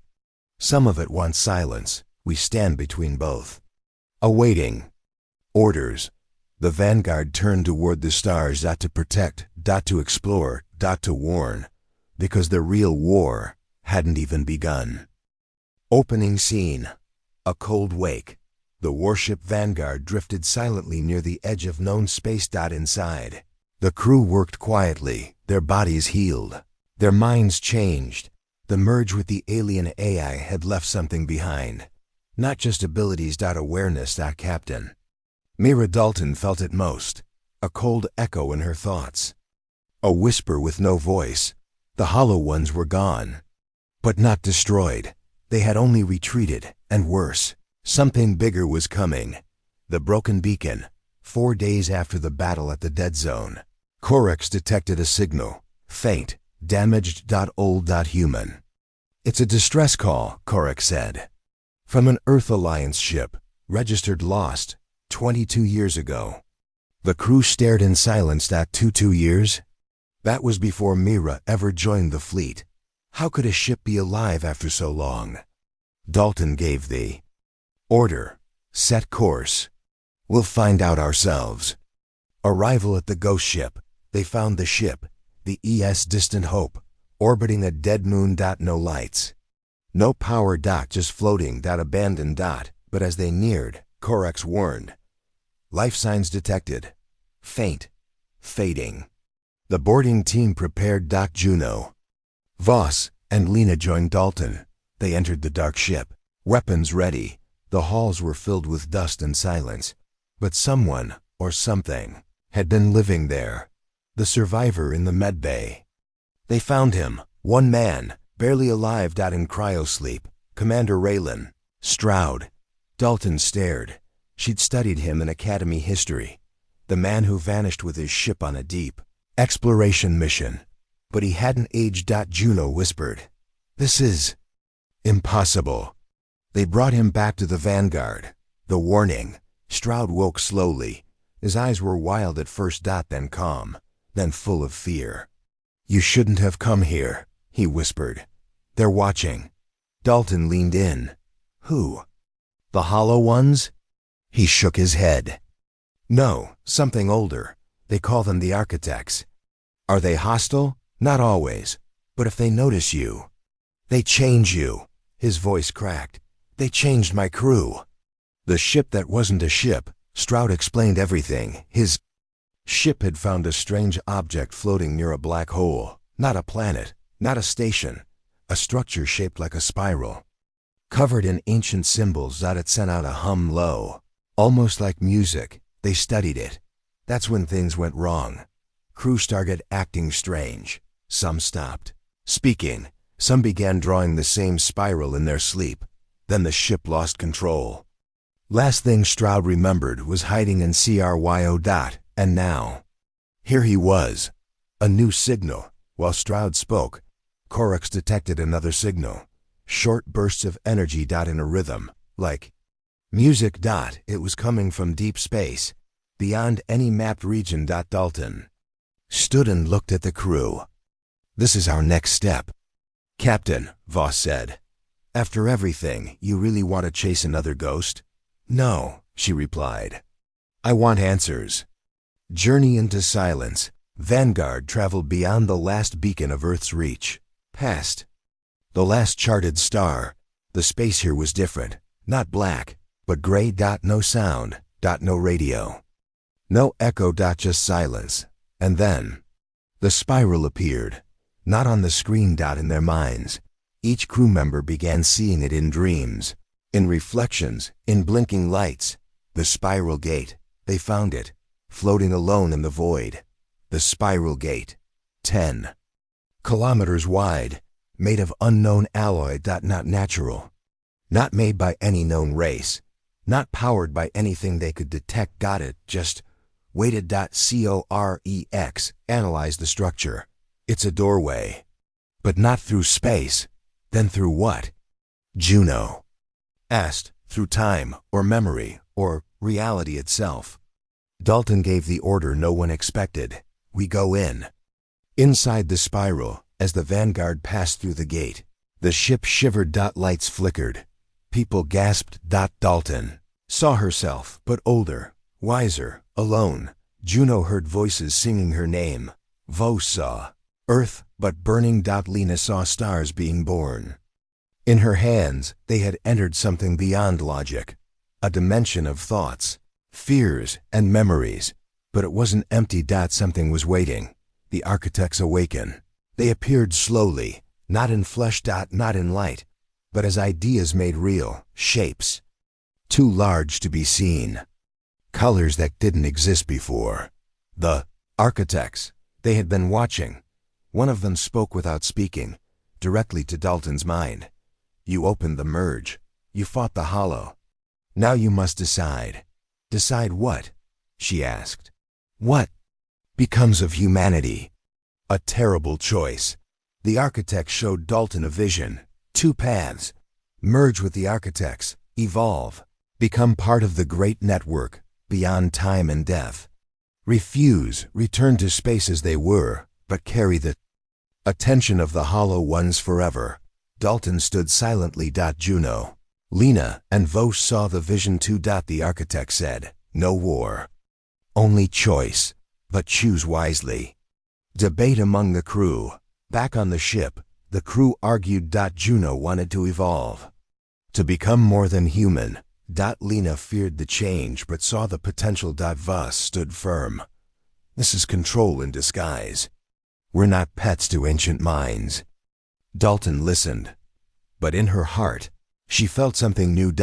Some of it wants silence. We stand between both. Awaiting orders. The Vanguard turned toward the stars. To protect. To explore. To warn. Because the real war hadn't even begun. Opening scene. A cold wake. The warship Vanguard drifted silently near the edge of known space. Inside, the crew worked quietly, their bodies healed, their minds changed. The merge with the alien AI had left something behind. Not just abilities. Awareness. Captain Mira Dalton felt it most, a cold echo in her thoughts. A whisper with no voice. The hollow ones were gone. But not destroyed. They had only retreated, and worse. Something bigger was coming. The broken beacon. 4 days after the battle at the dead zone, Corex detected a signal. Faint, damaged. Old. Human. It's a distress call, Corex said. From an Earth Alliance ship, registered lost, 22 years ago. The crew stared in silence. 2 years? That was before Mira ever joined the fleet. How could a ship be alive after so long? Dalton gave the order. Set course. We'll find out ourselves. Arrival at the ghost ship. They found the ship, the ES Distant Hope, orbiting a dead moon. No lights. No power. Just floating. Abandoned. But as they neared, Corex warned. Life signs detected. Faint. Fading. The boarding team prepared. Juno, Voss, and Lena joined Dalton. They entered the dark ship, weapons ready. The halls were filled with dust and silence. But someone, or something, had been living there. The survivor in the medbay. They found him, one man, barely alive. In cryosleep, Commander Raylan Stroud. Dalton stared. She'd studied him in Academy history. The man who vanished with his ship on a deep exploration mission. But he hadn't aged. Juno whispered. This is impossible. They brought him back to the Vanguard. The warning. Stroud woke slowly. His eyes were wild at first. Then calm, then full of fear. You shouldn't have come here, he whispered. They're watching. Dalton leaned in. Who? The hollow ones? He shook his head. No, something older. They call them the architects. Are they hostile? Not always. But if they notice you, they change you. His voice cracked. They changed my crew. The ship that wasn't a ship. Stroud explained everything. His ship had found a strange object floating near a black hole. Not a planet, not a station. A structure shaped like a spiral. Covered in ancient symbols. It sent out a hum low, almost like music. They studied it. That's when things went wrong. Crew started acting strange. Some stopped speaking. Some began drawing the same spiral in their sleep. Then the ship lost control. Last thing Stroud remembered was hiding in CRYO. And now, here he was. A new signal. While Stroud spoke, Corax detected another signal. Short bursts of energy. In a rhythm, like music. It was coming from deep space, beyond any mapped region. Dalton stood and looked at the crew. This is our next step. Captain, Voss said. After everything, you really want to chase another ghost? No, she replied. I want answers. Journey into silence. Vanguard traveled beyond the last beacon of Earth's reach. Past the last charted star. The space here was different. Not black, but gray. No sound. No radio. No echo. Just silence. And then the spiral appeared. Not on the screen. In their minds. Each crew member began seeing it in dreams, in reflections, in blinking lights. The spiral gate. They found it, floating alone in the void. The spiral gate. 10 kilometers wide, made of unknown alloy. Not natural. Not made by any known race. Not powered by anything they could detect. Got it, just weighted. Corex analyzed the structure. It's a doorway. But not through space. Then through what? Juno asked. Through time, or memory, or reality itself. Dalton gave the order no one expected. We go in. Inside the spiral, as the Vanguard passed through the gate, the ship shivered. Lights flickered. People gasped. Dalton saw herself, but older, wiser, alone. Juno heard voices singing her name. Voss saw Earth, but burning. Lena saw stars being born. In her hands, they had entered something beyond logic, a dimension of thoughts, fears, and memories. But it wasn't empty. Something was waiting. The architects awaken. They appeared slowly, not in flesh. Not in light, but as ideas made real, shapes too large to be seen, colors that didn't exist before. The architects, they had been watching. One of them spoke without speaking, directly to Dalton's mind. You opened the merge. You fought the hollow. Now you must decide. Decide what? She asked. What becomes of humanity? A terrible choice. The architects showed Dalton a vision. 2 paths. Merge with the architects. Evolve. Become part of the great network, beyond time and death. Refuse. Return to space as they were, but carry the attention of the hollow ones forever. Dalton stood silently. Juno, Lena, and Voss saw the vision too. The architect said, no war. Only choice, but choose wisely. Debate among the crew. Back on the ship, the crew argued. Juno wanted to evolve, to become more than human. Lena feared the change but saw the potential. Voss stood firm. This is control in disguise. We're not pets to ancient minds. Dalton listened. But in her heart, she felt something new.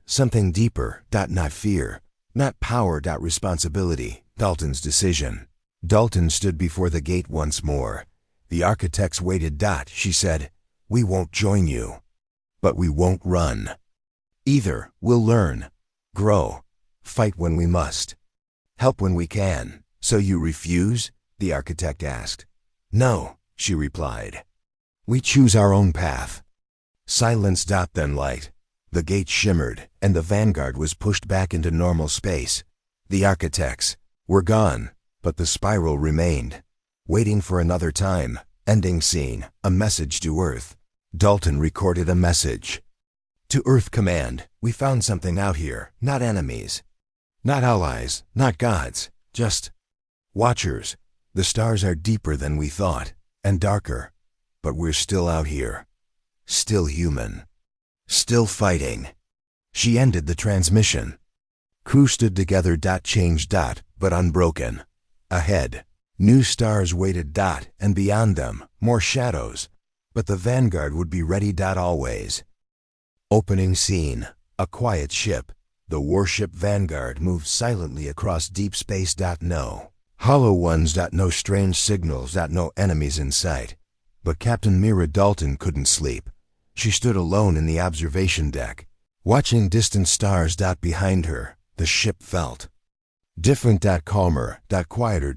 Something deeper. Not fear. Not power. Responsibility. Dalton's decision. Dalton stood before the gate once more. The architects waited. She said, we won't join you. But we won't run. Either. We'll learn. Grow. Fight when we must. Help when we can. So you refuse? The architect asked. No, she replied. We choose our own path. Silence. Then light. The gate shimmered, and the Vanguard was pushed back into normal space. The architects were gone, but the spiral remained, waiting for another time. Ending scene. A message to Earth. Dalton recorded a message. To Earth Command, we found something out here. Not enemies. Not allies. Not gods. Just watchers. The stars are deeper than we thought, and darker. But we're still out here. Still human. Still fighting. She ended the transmission. Crew stood together. Changed. But unbroken. Ahead, new stars waited. And beyond them, more shadows. But the Vanguard would be ready. Always. Opening scene. A quiet ship. The warship Vanguard moved silently across deep space. No hollow ones. No strange signals. No enemies in sight. But Captain Mira Dalton couldn't sleep. She stood alone in the observation deck, Watching distant stars behind her, the ship felt different, calmer, quieter,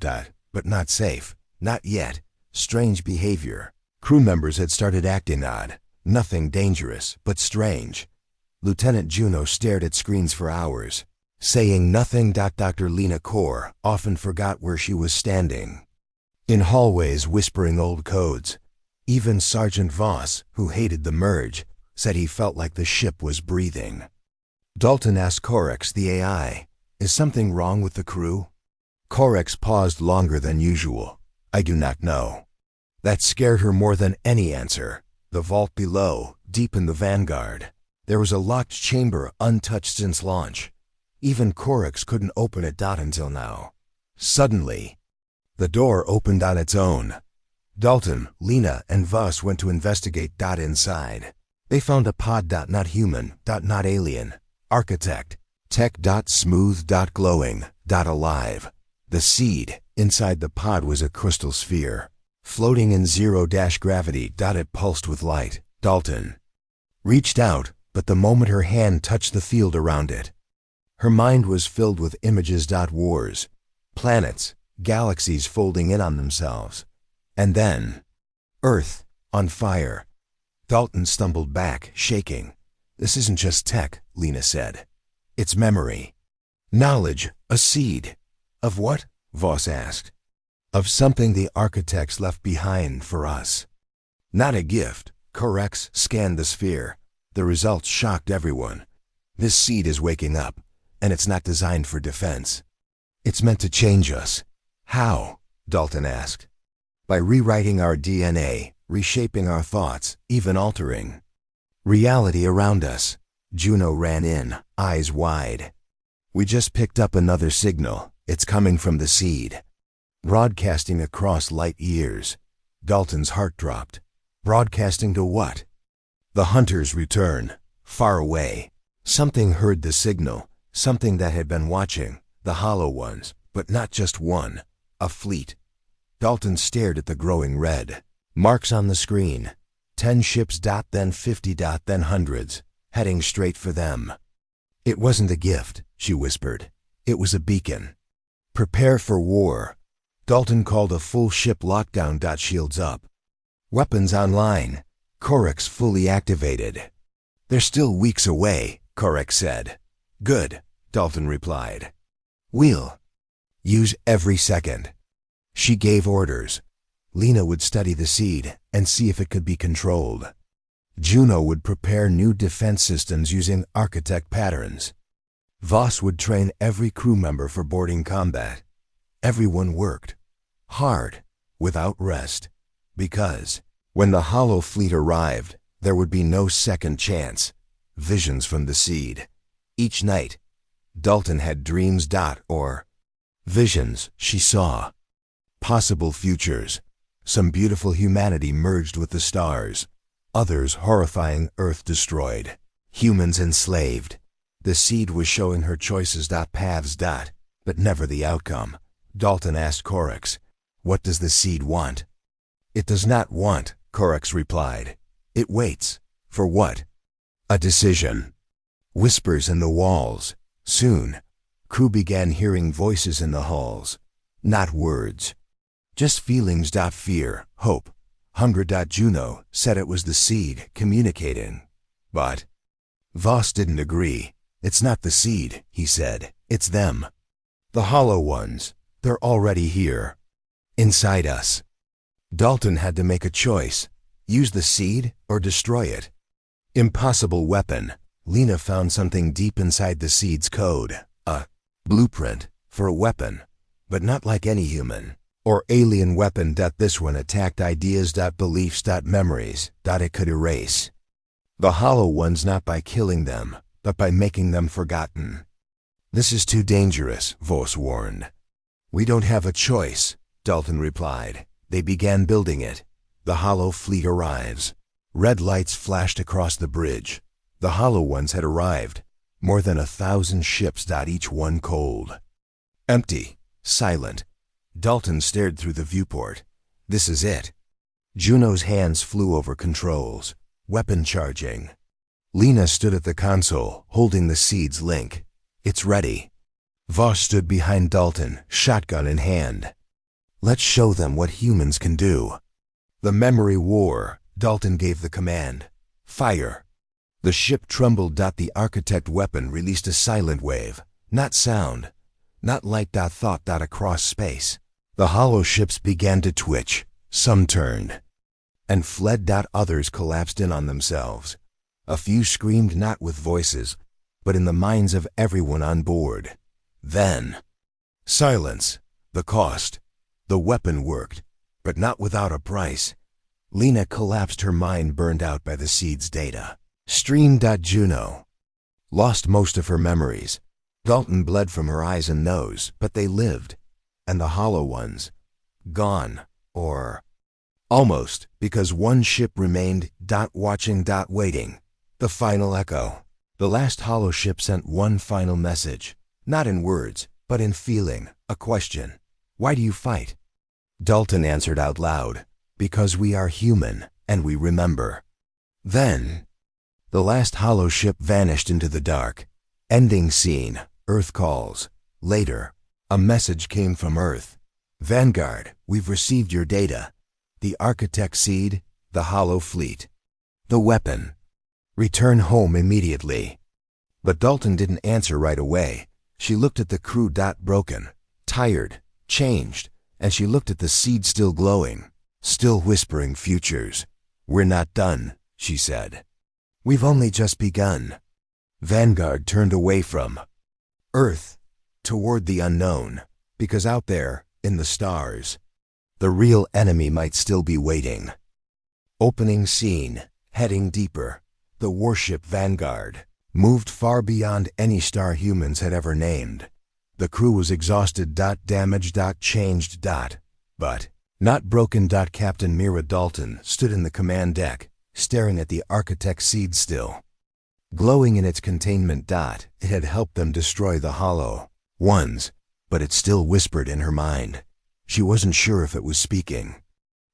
but not safe, not yet. Strange behavior. Crew members had started acting odd. Nothing dangerous, but strange. Lieutenant Juno stared at screens for hours, saying nothing. Dr. Lena Core often forgot where she was standing. In hallways whispering old codes. Even Sergeant Voss, who hated the merge, said he felt like the ship was breathing. Dalton asked Corex, the AI, "Is something wrong with the crew?" Corex paused longer than usual. "I do not know." That scared her more than any answer. The vault below, deep in the Vanguard. There was a locked chamber untouched since launch. Even Corex couldn't open it until now. Suddenly, the door opened on its own. Dalton, Lena, and Voss went to investigate. Inside, they found a pod. Not human, not alien. Architect. Tech. Smooth. Glowing. Alive. The seed inside the pod was a crystal sphere, floating in zero-gravity. It pulsed with light. Dalton reached out, but the moment her hand touched the field around it, her mind was filled with images. Wars, planets, galaxies folding in on themselves. And then, Earth, on fire. Dalton stumbled back, shaking. "This isn't just tech," Lena said. "It's memory. Knowledge, a seed." "Of what?" Voss asked. "Of something the architects left behind for us." "Not a gift." Corex scanned the sphere. The results shocked everyone. "This seed is waking up, and it's not designed for defense. It's meant to change us." "How?" Dalton asked. "By rewriting our DNA, reshaping our thoughts, even altering reality around us." Juno ran in, eyes wide. "We just picked up another signal. It's coming from the seed, broadcasting across light years." Dalton's heart dropped. Broadcasting to what? The hunters return, far away. Something heard the signal, something that had been watching, the hollow ones, but not just one, a fleet. Dalton stared at the growing red marks on the screen. 10 ships. Then 50. Then hundreds, heading straight for them. "It wasn't a gift," she whispered. "It was a beacon. Prepare for war." Dalton called a full ship lockdown. Shields up. Weapons online. Corex fully activated. "They're still weeks away," Corex said. "Good," Dalton replied. "We'll use every second." She gave orders. Lena would study the seed and see if it could be controlled. Juno would prepare new defense systems using architect patterns. Voss would train every crew member for boarding combat. Everyone worked hard, without rest, because when the hollow fleet arrived, there would be no second chance. Visions from the seed. Each night, Dalton had dreams. Or visions she saw. Possible futures. Some beautiful humanity merged with the stars. Others horrifying Earth destroyed. Humans enslaved. The seed was showing her choices. Paths. But never the outcome. Dalton asked Corex, "What does the seed want?" "It does not want," Corex replied. "It waits." "For what?" "A decision." Whispers in the walls. Soon, crew began hearing voices in the halls. Not words. Just feelings. Fear, hope, hunger. Juno said it was the seed communicating. But Voss didn't agree. "It's not the seed," he said. "It's them. The hollow ones. They're already here. Inside us." Dalton had to make a choice. Use the seed or destroy it. Impossible weapon. Lena found something deep inside the seed's code. A blueprint for a weapon, but not like any human or alien weapon. This one attacked ideas. Beliefs. Memories. It could erase the hollow ones not by killing them, but by making them forgotten. "This is too dangerous," Voss warned. "We don't have a choice," Dalton replied. They began building it. The hollow fleet arrives. Red lights flashed across the bridge. The hollow ones had arrived. More than 1,000 ships. Each one cold. Empty. Silent. Dalton stared through the viewport. This is it. Juno's hands flew over controls. Weapon charging. Lena stood at the console, holding the seed's link. It's ready. Voss stood behind Dalton, shotgun in hand. Let's show them what humans can do. The memory war. Dalton gave the command. Fire. The ship trembled. The architect weapon released a silent wave. Not sound. Not light. Thought. Across space. The hollow ships began to twitch. Some turned and fled. Others collapsed in on themselves. A few screamed, not with voices, but in the minds of everyone on board. Then, silence. The cost. The weapon worked, but not without a price. Lena collapsed, her mind burned out by the seed's data. Stream. Juno lost most of her memories. Dalton bled from her eyes and nose, but they lived. And the hollow ones, gone, or almost, because one ship remained. Watching. Waiting. The final echo. The last hollow ship sent one final message, not in words, but in feeling, a question. Why do you fight? Dalton answered out loud, because we are human, and we remember. Then, the last hollow ship vanished into the dark. Ending scene. Earth calls. Later, a message came from Earth. Vanguard, we've received your data. The architect seed, the hollow fleet. The weapon. Return home immediately. But Dalton didn't answer right away. She looked at the crew. Broken, tired, changed, and she looked at the seed still glowing, still whispering futures. We're not done, she said. We've only just begun. Vanguard turned away from Earth toward the unknown, because out there, in the stars, the real enemy might still be waiting. Opening scene. Heading deeper. The warship Vanguard moved far beyond any star humans had ever named. The crew was exhausted. Damaged. Changed. But not broken. Captain Mira Dalton stood in the command deck, staring at the architect's seed still. Glowing in its containment. It had helped them destroy the hollow ones, but it still whispered in her mind. She wasn't sure if it was speaking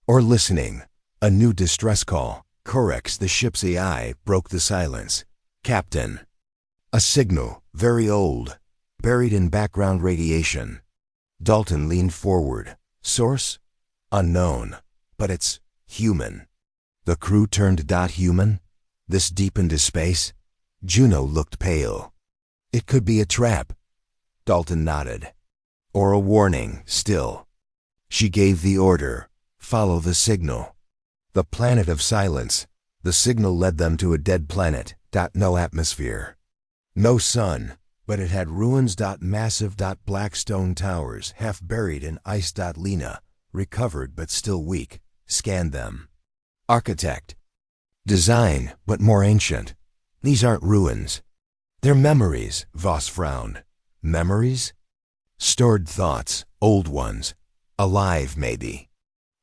or listening. A new distress call. Corex, the ship's AI, broke the silence. Captain. A signal, very old, buried in background radiation. Dalton leaned forward. Source? Unknown, but it's human. The crew turned. Human? This deep into space? Juno looked pale. It could be a trap. Dalton nodded. Or a warning, still. She gave the order. Follow the signal. The planet of silence. The signal led them to a dead planet. No atmosphere. No sun, but it had ruins. Massive. Black stone towers, half buried in ice. Lena, recovered but still weak, scanned them. Architect. Design, but more ancient. These aren't ruins. They're memories, Voss frowned. Memories? Stored thoughts, old ones. Alive, maybe.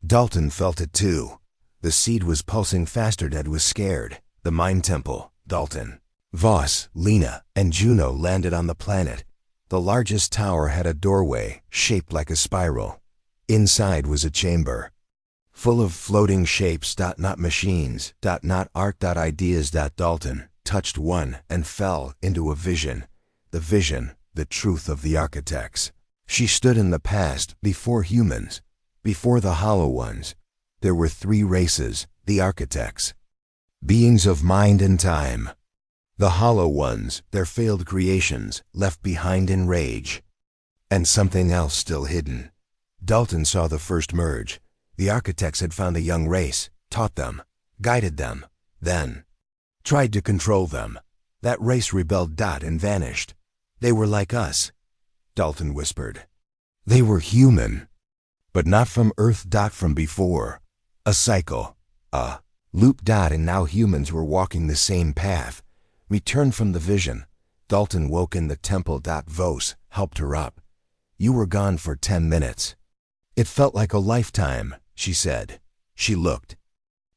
Dalton felt it too. The seed was pulsing faster. Dad was scared. The mind temple. Dalton, Voss, Lena, and Juno landed on the planet. The largest tower had a doorway, shaped like a spiral. Inside was a chamber, full of floating shapes. Not machines. Not art. Ideas. Dalton touched one and fell into a vision. The vision, the truth of the architects. She stood in the past, before humans, before the hollow ones. There were three races, the architects. Beings of mind and time. The hollow ones, their failed creations, left behind in rage. And something else still hidden. Dalton saw the first merge. The architects had found a young race, taught them, guided them, then tried to control them. That race rebelled. And vanished. They were like us, Dalton whispered. They were human, but not from Earth. From before. A cycle, a loop. And now humans were walking the same path. Returned from the vision. Dalton woke in the temple. Voss helped her up. You were gone for 10 minutes. It felt like a lifetime, she said. She looked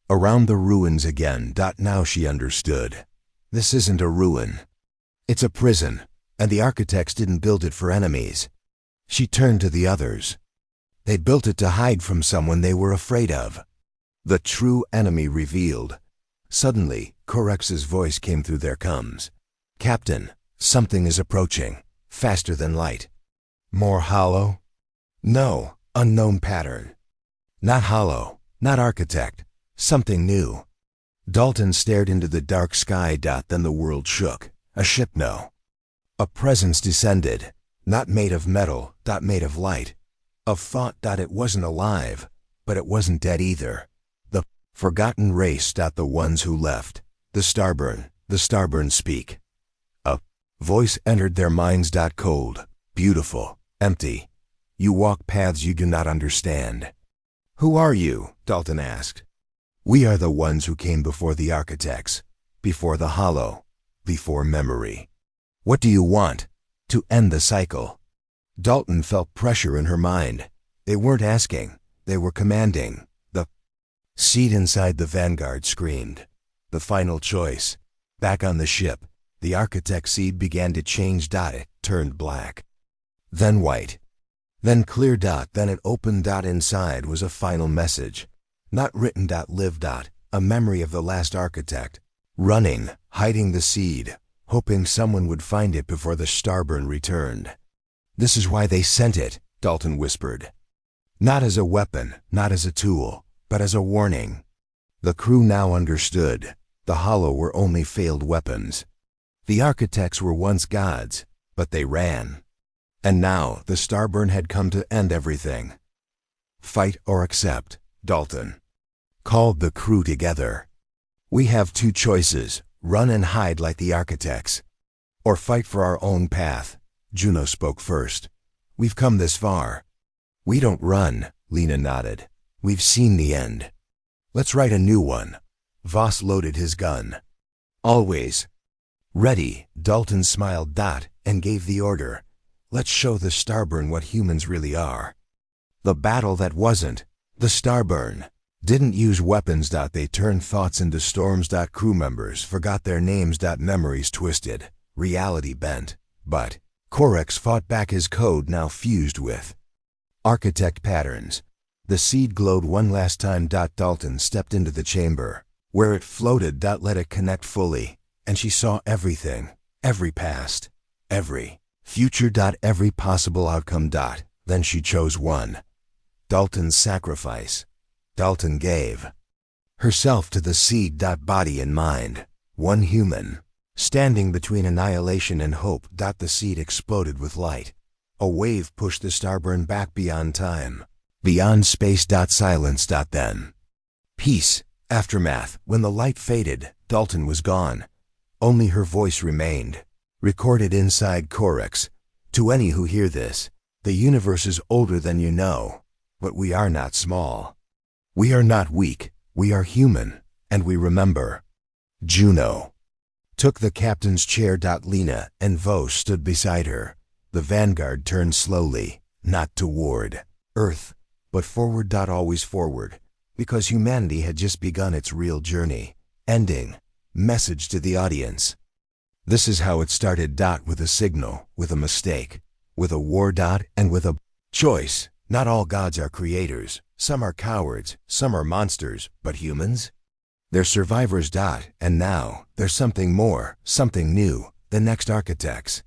around the ruins again. Now she understood. This isn't a ruin. It's a prison, and the architects didn't build it for enemies. She turned to the others. They built it to hide from someone they were afraid of. The true enemy revealed. Suddenly, Corex's voice came through their comms. Captain, something is approaching, faster than light. More hollow? No, unknown pattern. Not hollow, not architect, something new. Dalton stared into the dark sky. Then the world shook. A ship, no. A presence descended, not made of metal, made of light. Of thought. It wasn't alive, but it wasn't dead either. The forgotten race. The ones who left. The Starburn speak. A voice entered their minds. Cold, beautiful, empty. You walk paths you do not understand. Who are you? Dalton asked. We are the ones who came before the architects, before the hollow, before memory. What do you want? To end the cycle. Dalton felt pressure in her mind. They weren't asking, they were commanding. The seat inside the Vanguard screamed. The final choice. Back on the ship, the architect seed began to change. It turned black. Then white. Then clear. Then it opened. Inside was a final message. Not written. Live. A memory of the last architect. Running, hiding the seed, hoping someone would find it before the Starburn returned. This is why they sent it, Dalton whispered. Not as a weapon, not as a tool, but as a warning. The crew now understood. The hollow were only failed weapons. The architects were once gods, but they ran. And now the Starburn had come to end everything. Fight or accept, Dalton called the crew together. We have two choices, run and hide like the architects, or fight for our own path. Juno spoke first. We've come this far. We don't run, Lena nodded. We've seen the end. Let's write a new one. Voss loaded his gun. Always ready, Dalton smiled. And gave the order. Let's show the Starburn what humans really are. The battle that wasn't. The Starburn didn't use weapons. They turned thoughts into storms. Crew members forgot their names. Memories twisted, reality bent. But Corex fought back, his code now fused with architect patterns. The seed glowed one last time. Dalton stepped into the chamber. Where it floated. Let it connect fully. And she saw everything, every past, every future. Every possible outcome. Then she chose one. Dalton's sacrifice. Dalton gave herself to the seed. Body and mind. One human, standing between annihilation and hope. The seed exploded with light. A wave pushed the Starburn back beyond time, beyond space. Silence. Then peace. Aftermath. When the light faded, Dalton was gone. Only her voice remained, recorded inside Corex. To any who hear this, the universe is older than you know, but we are not small. We are not weak, we are human, and we remember. Juno took the captain's chair. Lena and Voss stood beside her. The Vanguard turned slowly, not toward Earth, but forward. Always forward, because humanity had just begun its real journey. Ending. Message to the audience. This is how it started. With a signal, with a mistake, with a war. And with a choice. Not all gods are creators. Some are cowards, some are monsters, but humans? They're survivors. And now, there's something more, something new, the next architects.